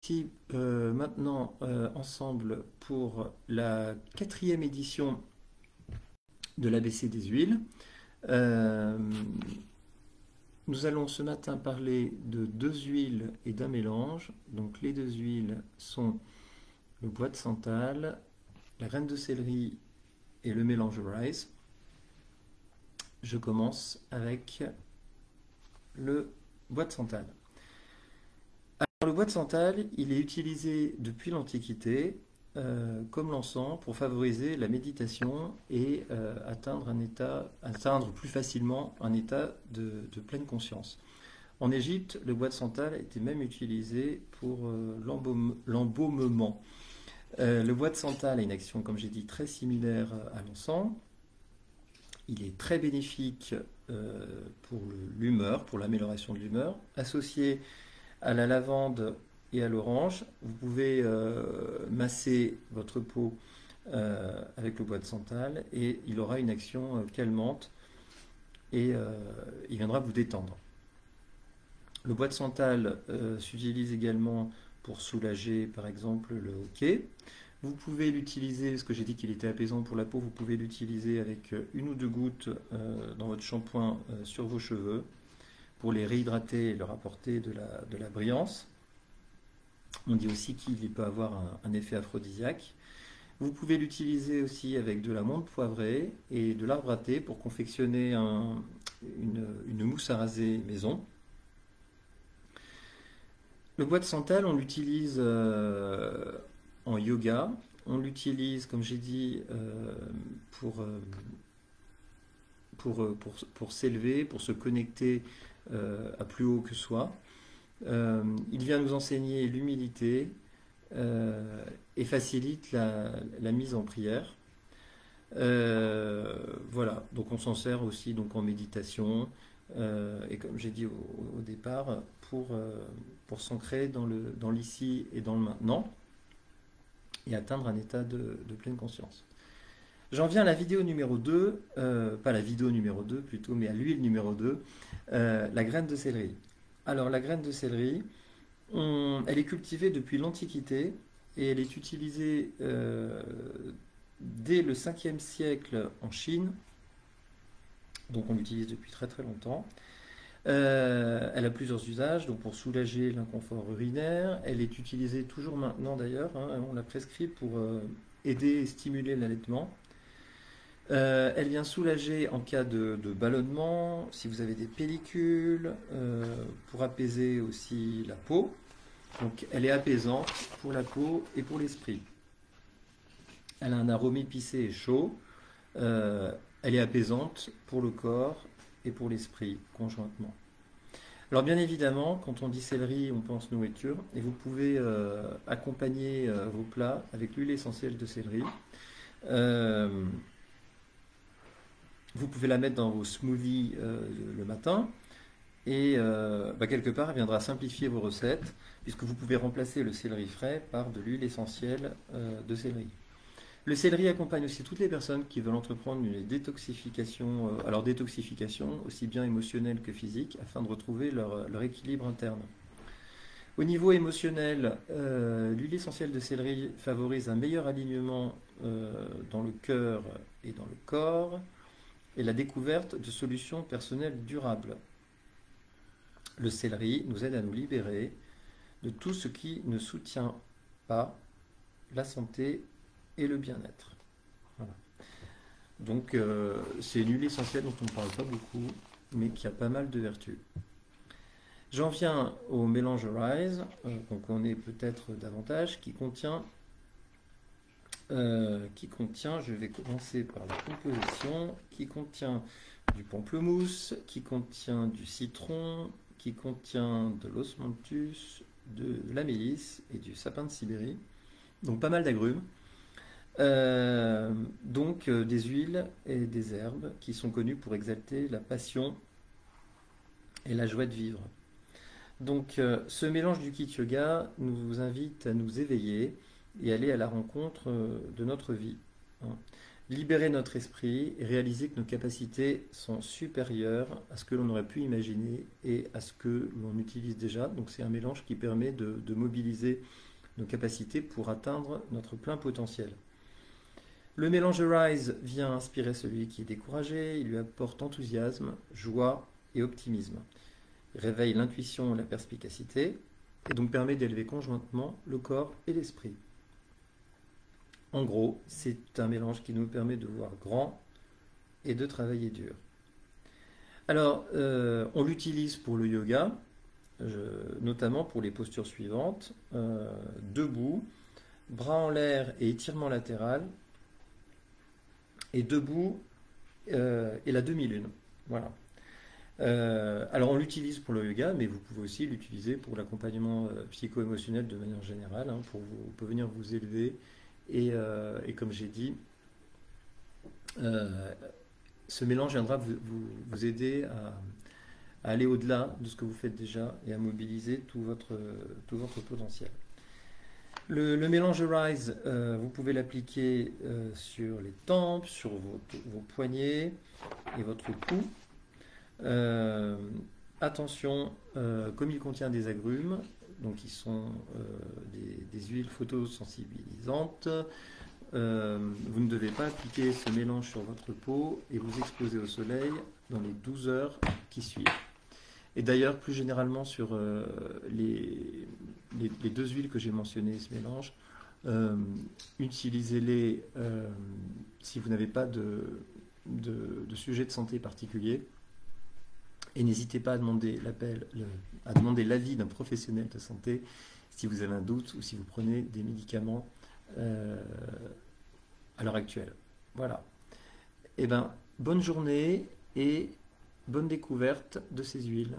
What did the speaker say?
Ici, maintenant ensemble pour la 4e édition de l'ABC des huiles. Euh, Nous allons ce matin parler de 2 huiles et d'un mélange. Donc les 2 huiles sont le bois de santal, la graine de céleri et le mélange rice. Je commence avec le bois de santal. Alors, le bois de santal, il est utilisé depuis l'Antiquité comme l'encens pour favoriser la méditation et atteindre plus facilement un état de pleine conscience. En Égypte, le bois de santal a été même utilisé pour l'embaumement. Le bois de santal a une action, comme j'ai dit, très similaire à l'encens. Il est très bénéfique pour l'humeur, pour l'amélioration de l'humeur, associé à la lavande et à l'orange. Vous pouvez masser votre peau avec le bois de santal et il aura une action calmante et il viendra vous détendre. Le bois de santal s'utilise également pour soulager par exemple le hoquet. Vous pouvez l'utiliser, parce que j'ai dit qu'il était apaisant pour la peau, vous pouvez l'utiliser avec 1 ou 2 gouttes dans votre shampoing sur vos cheveux pour les réhydrater et leur apporter de la brillance. On dit aussi qu'il peut avoir un effet aphrodisiaque. Vous pouvez l'utiliser aussi avec de la menthe poivrée et de l'arbre à thé pour confectionner une mousse à raser maison. Le bois de santal, on l'utilise en yoga. On l'utilise, comme j'ai dit, pour s'élever, pour se connecter à plus haut que soi. Il vient nous enseigner l'humilité et facilite la mise en prière. Voilà, donc on s'en sert aussi donc en méditation et comme j'ai dit au départ, pour s'ancrer dans l'ici et dans le maintenant et atteindre un état de pleine conscience. J'en viens à la vidéo numéro 2, pas la vidéo numéro 2 plutôt, mais à l'huile numéro 2, la graine de céleri. Alors la graine de céleri, elle est cultivée depuis l'Antiquité et elle est utilisée dès le 5e siècle en Chine, donc on l'utilise depuis très très longtemps. Elle a plusieurs usages, donc pour soulager l'inconfort urinaire. Elle est utilisée toujours maintenant d'ailleurs, hein, on la prescrit pour aider et stimuler l'allaitement. Elle vient soulager en cas de ballonnement, si vous avez des pellicules, pour apaiser aussi la peau. Donc elle est apaisante pour la peau et pour l'esprit. Elle a un arôme épicé et chaud. Elle est apaisante pour le corps et pour l'esprit conjointement. Alors bien évidemment, quand on dit céleri, on pense nourriture, et vous pouvez accompagner vos plats avec l'huile essentielle de céleri. Vous pouvez la mettre dans vos smoothies le matin et quelque part elle viendra simplifier vos recettes puisque vous pouvez remplacer le céleri frais par de l'huile essentielle de céleri. Le céleri accompagne aussi toutes les personnes qui veulent entreprendre une détoxification, alors détoxification aussi bien émotionnelle que physique afin de retrouver leur équilibre interne. Au niveau émotionnel, l'huile essentielle de céleri favorise un meilleur alignement dans le cœur et dans le corps et la découverte de solutions personnelles durables. Le céleri nous aide à nous libérer de tout ce qui ne soutient pas la santé et le bien-être. Voilà. Donc c'est une huile essentielle dont on ne parle pas beaucoup, mais qui a pas mal de vertus. J'en viens au mélange Rise, qu'on connaît peut-être davantage, qui contient, je vais commencer par la composition, qui contient du pamplemousse, qui contient du citron, qui contient de l'osmanthus, de la mélisse et du sapin de Sibérie, donc pas mal d'agrumes. Des huiles et des herbes qui sont connues pour exalter la passion et la joie de vivre. Donc ce mélange du kit yoga nous invite à nous éveiller et aller à la rencontre de notre vie. libérer notre esprit et réaliser que nos capacités sont supérieures à ce que l'on aurait pu imaginer et à ce que l'on utilise déjà. Donc c'est un mélange qui permet de mobiliser nos capacités pour atteindre notre plein potentiel. Le mélange Rise vient inspirer celui qui est découragé, il lui apporte enthousiasme, joie et optimisme. Il réveille l'intuition et la perspicacité et donc permet d'élever conjointement le corps et l'esprit. En gros, c'est un mélange qui nous permet de voir grand et de travailler dur. Alors, on l'utilise pour le yoga, notamment pour les postures suivantes. Debout, bras en l'air et étirement latéral. Et debout et la demi-lune. Voilà. Alors on l'utilise pour le yoga, mais vous pouvez aussi l'utiliser pour l'accompagnement psycho-émotionnel de manière générale, hein, pour venir vous élever. Et comme j'ai dit, ce mélange viendra vous aider à aller au-delà de ce que vous faites déjà et à mobiliser tout votre potentiel. Le mélange Rise, vous pouvez l'appliquer sur les tempes, sur vos poignets et votre cou. Attention, comme il contient des agrumes, donc qui sont des huiles photosensibilisantes, vous ne devez pas appliquer ce mélange sur votre peau et vous exposer au soleil dans les 12 heures qui suivent. Et d'ailleurs, plus généralement sur les deux huiles que j'ai mentionnées, ce mélange, utilisez-les si vous n'avez pas de sujet de santé particulier. Et n'hésitez pas à demander l'avis d'un professionnel de santé si vous avez un doute ou si vous prenez des médicaments à l'heure actuelle. Voilà. Eh bien, bonne journée et bonne découverte de ces huiles.